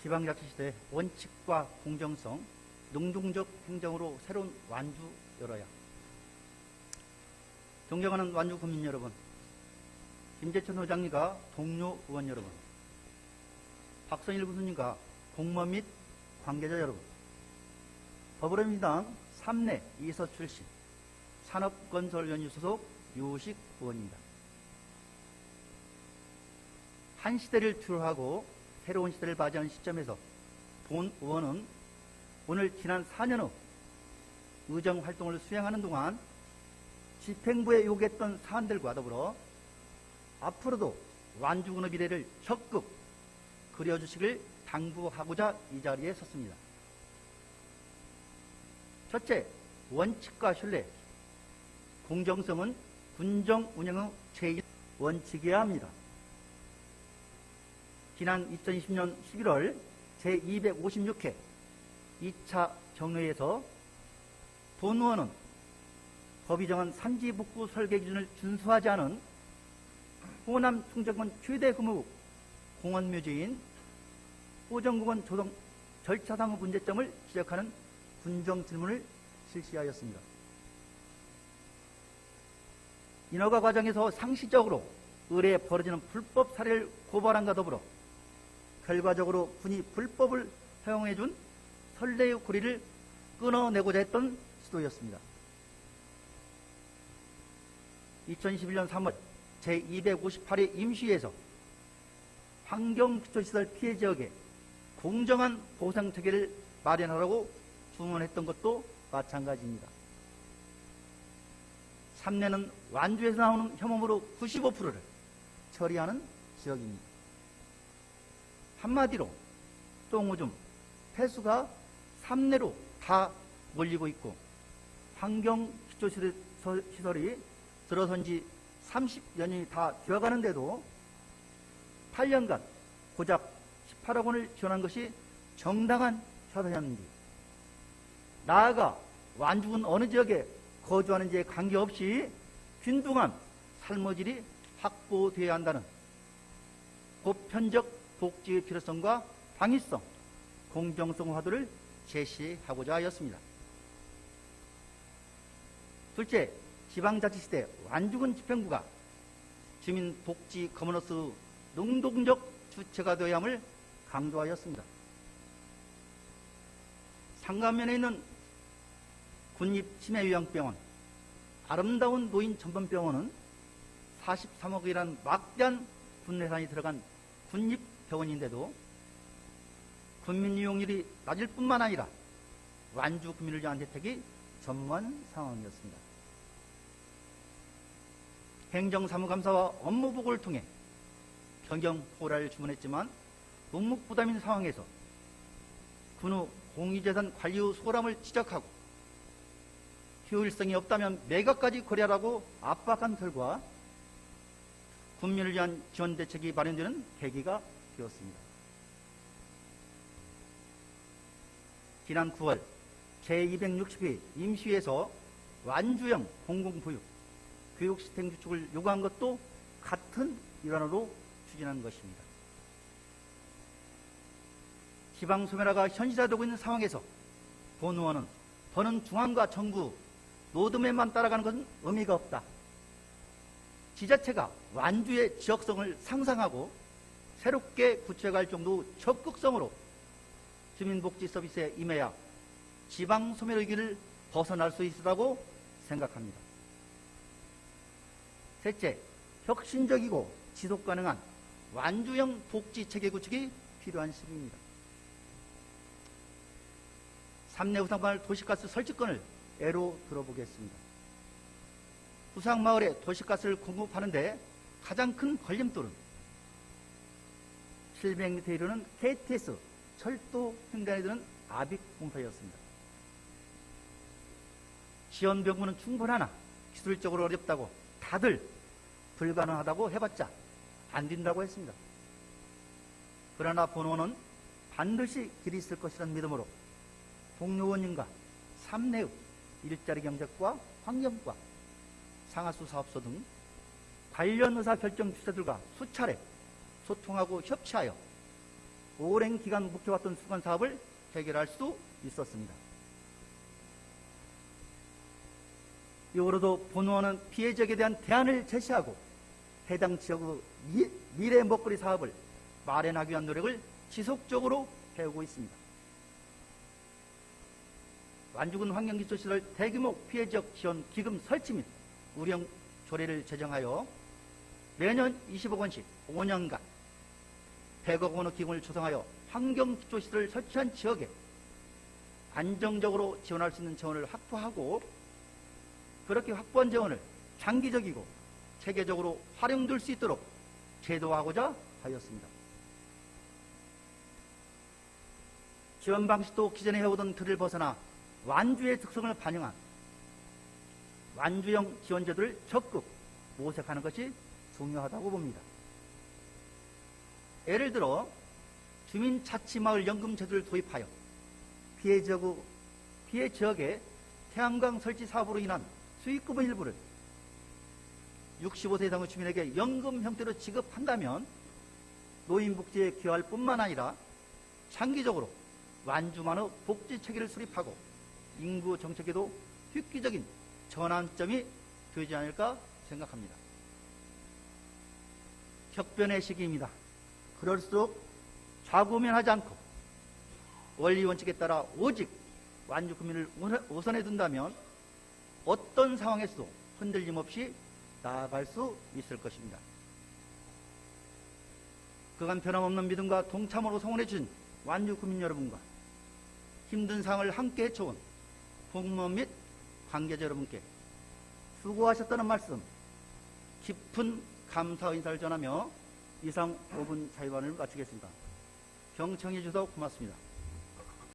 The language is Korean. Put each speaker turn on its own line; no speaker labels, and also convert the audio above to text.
지방자치시대 원칙과 공정성, 능동적 행정으로 새로운 완주 열어야. 존경하는 완주 국민 여러분, 김재천 의장님과 동료 의원 여러분, 박성일 군수님과 공무원 및 관계자 여러분, 더불어민주당 3내 2서 출신 산업건설연유 소속 유식 의원입니다. 한 시대를 투로하고 새로운 시대를 맞이하는 시점에서 본 의원은 오늘 지난 4년 후 의정활동을 수행하는 동안 집행부에 요구했던 사안들과 더불어 앞으로도 완주군의 미래를 적극 그려주시길 당부하고자 이 자리에 섰습니다. 첫째, 원칙과 신뢰, 공정성은 군정 운영의 제1원칙이어야 합니다. 지난 2020년 11월 제256회 2차 정례에서 본 의원은 법이 정한 산지복구 설계 기준을 준수하지 않은 호남 충청권 최대 규모 공원묘지인 호정공원 조성 절차상의 문제점을 지적하는 군정 질문을 실시하였습니다. 인허가 과정에서 상시적으로 의뢰에 벌어지는 불법 사례를 고발함과 더불어 결과적으로 군이 불법을 허용해준 선례의 고리를 끊어내고자 했던 시도였습니다. 2021년 3월 제258회 임시회에서 환경기초시설 피해 지역에 공정한 보상체계를 마련하라고 주문했던 것도 마찬가지입니다. 3내는 완주에서 나오는 혐오물로 95%를 처리하는 지역입니다. 한마디로 똥오줌, 폐수가 3내로 다 몰리고 있고 환경기초시설이 들어선 지 30여 년이 다 되어가는데도 8년간 고작 18억 원을 지원한 것이 정당한 처사였는지, 나아가 완주군 어느 지역에 거주하는지에 관계없이 균등한 삶의 질이 확보되어야 한다는 보편적 복지의 필요성과 당위성, 공정성 화두를 제시하고자 하였습니다. 둘째, 지방자치시대 완주군 집행부가 주민복지 거머너스 능동적 주체가 되어야 함을 강조하였습니다. 상가면에 있는 군립치매요양병원, 아름다운 노인 전문병원은 43억이라는 막대한 군예산이 들어간 군립병원인데도 군민 이용률이 낮을 뿐만 아니라 완주 구민을 위한 혜택이 전무한 상황이었습니다. 행정사무감사와 업무보고를 통해 변경 호라를 주문했지만 묵묵부담인 상황에서 군의 공유재산 관리 후 소홀함을 지적하고 효율성이 없다면 매각까지 거래하라고 압박한 결과 군민을 위한 지원 대책이 마련되는 계기가 되었습니다. 지난 9월 제260회 임시회에서 완주형 공공보육 교육 시스템 구축을 요구한 것도 같은 일환으로 추진한 것입니다. 지방소멸화가 현실화되고 있는 상황에서 본 의원은 더는 중앙과 정부 노드맨만 따라가는 것은 의미가 없다. 지자체가 완주의 지역성을 상상하고 새롭게 구체화할 정도 적극성으로 주민복지 서비스에 임해야 지방소멸 위기를 벗어날 수 있으라고 생각합니다. 셋째, 혁신적이고 지속가능한 완주형 복지체계 구축이 필요한 시기입니다. 3내 우상마을 도시가스 설치권을 예로 들어보겠습니다. 우상마을에 도시가스를 공급하는데 가장 큰 걸림돌은 700m 이르는 KTS 철도 횡단에 드는 압입 공사였습니다. 지원 병구는 충분하나 기술적으로 어렵다고 다들 불가능하다고 해봤자 안 된다고 했습니다. 그러나 본원은 반드시 길이 있을 것이라는 믿음으로 동료 의원님과 3내의 일자리 경제과 환경과 상하수 사업소 등 관련 의사결정 주체들과 수차례 소통하고 협치하여 오랜 기간 묵혀왔던 수건 사업을 해결할 수 있었습니다. 이후로도 본원은 피해 지역에 대한 대안을 제시하고 해당 지역의 미래 먹거리 사업을 마련하기 위한 노력을 지속적으로 해오고 있습니다. 완주군 환경기초시설 대규모 피해 지역 지원 기금 설치 및 운영 조례를 제정하여 매년 20억 원씩 5년간 100억 원의 기금을 조성하여 환경기초시설을 설치한 지역에 안정적으로 지원할 수 있는 재원을 확보하고 그렇게 확보한 재원을 장기적이고 체계적으로 활용될 수 있도록 제도화하고자 하였습니다. 지원 방식도 기존에 해오던 틀을 벗어나 완주의 특성을 반영한 완주형 지원제도를 적극 모색하는 것이 중요하다고 봅니다. 예를 들어 주민자치마을연금제도를 도입하여 피해 지역의 태양광 설치 사업으로 인한 수익금의 일부를 65세 이상의 주민에게 연금 형태로 지급한다면 노인복지에 기여할 뿐만 아니라 장기적으로 완주만의 복지 체계를 수립하고 인구 정책에도 획기적인 전환점이 되지 않을까 생각합니다. 격변의 시기입니다. 그럴수록 좌고우면하지 않고 원리 원칙에 따라 오직 완주 국민을 우선에 둔다면 어떤 상황에서도 흔들림 없이 나아갈 수 있을 것입니다. 그간 변함없는 믿음과 동참으로 성원해 주신 완주 국민 여러분과 힘든 상황을 함께 헤쳐온 공무원 및 관계자 여러분께 수고하셨다는 말씀 깊은 감사 인사를 전하며 이상 5분 자유반을 마치겠습니다. 경청해 주셔서 고맙습니다.